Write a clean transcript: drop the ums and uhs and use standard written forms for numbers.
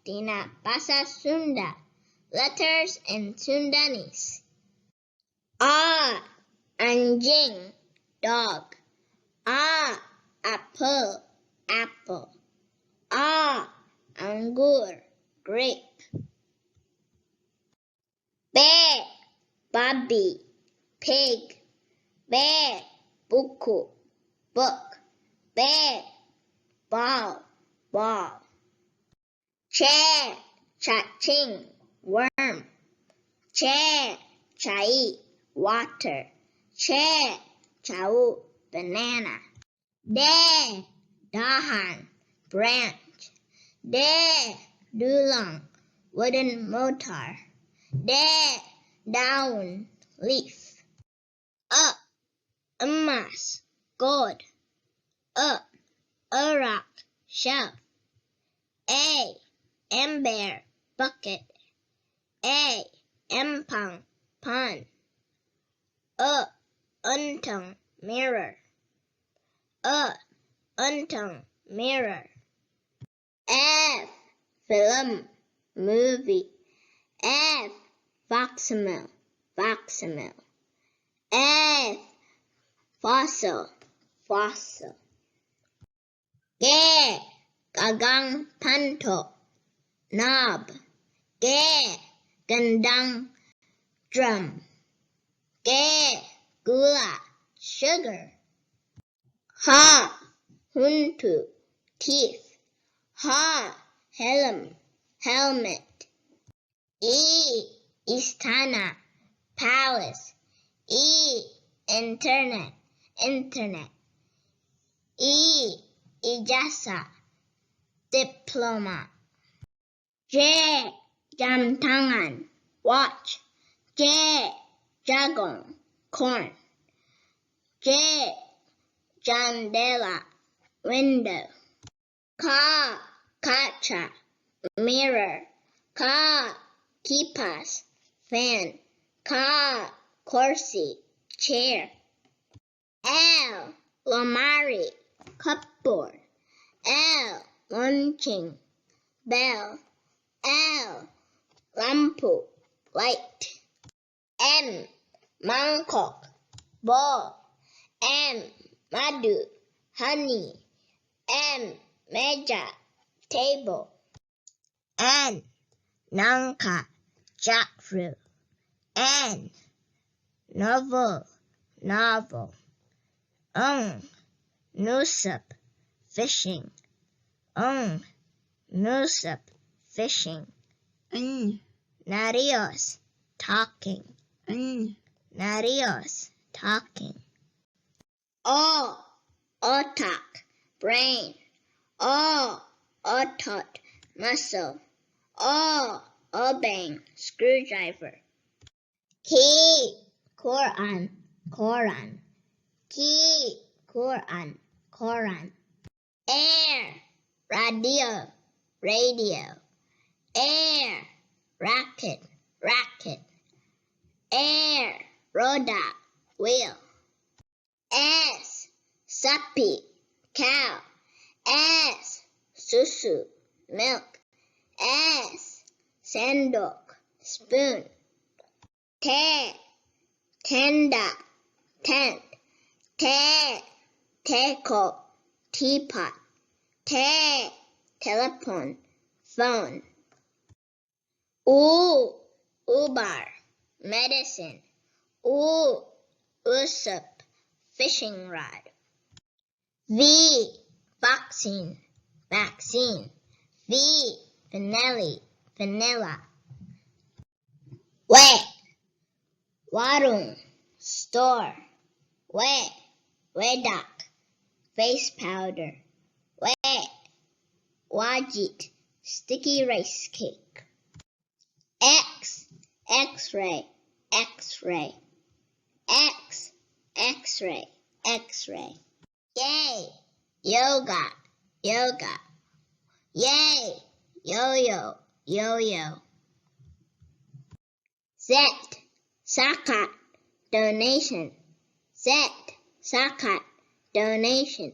Tina Bahasa Sunda. Letters in Sundanese. A. Anjing, dog. A. Apple, apple. A. Anggur, grape. B. Babi, pig. B. Buku, book. B. Ball, ball. C. Cacing, worm. C. Cai, water. C. Cau, banana. D. Dahan, branch. D. Dulang, wooden motor. D. Daun, leaf. Emas, gold. Erak, shelf. A. Ember, bucket. A. Empang, pond. Untung, mirror. Untung, mirror. F. Film, movie. F. Facsimile, facsimile. F. Fossil, fossil. G. Gagang panto, knob. G. Gendang, drum. G. Gula, sugar. H. Huntu, teeth. H. Helm, helmet. E. Istana, palace. E. Internet, internet. E. Ijazah, diploma. J. Jam tangan, watch. J. Jagung, corn. J. Jandela, window. Ka. Kaca, mirror. Ka. Kipas, fan. Ka. Kursi, chair. L. Lamari, cupboard. L. Launching, bell. L. Lampu, light. M. Mangkok, bowl. M. Madu, honey. M. Meja, table. N. Nangka, jackfruit. N. Novel, novel. Nusup, fishing. Nusup, fishing. Narios, talking. Narios, talking. O. Otak, brain. O. Otot, muscle. O. Obeng, screwdriver. Ki. Quran, Quran. Ki. Quran, Quran. Air, radio, radio. Air, racket, racket. Air, roda, wheel. S. Sapi, cow. S. Susu, milk. S. Sendok, spoon. Te. Tenda, tent. Te. Teko, teapot. Te. Telephone, phone. U. Ubar, medicine. U. Usup, fishing rod. V. Vaccine, vaccine. V. Vanilli, vanilla. We. Warung, store. We. Wedak, face powder. We. Wajit, sticky rice cake. X. X-ray, X-ray. X. X-ray, X-ray. Yay, yoga, yoga. Yay, yo-yo, yo-yo. Z. Zakat, donation. Z. Zakat, donation.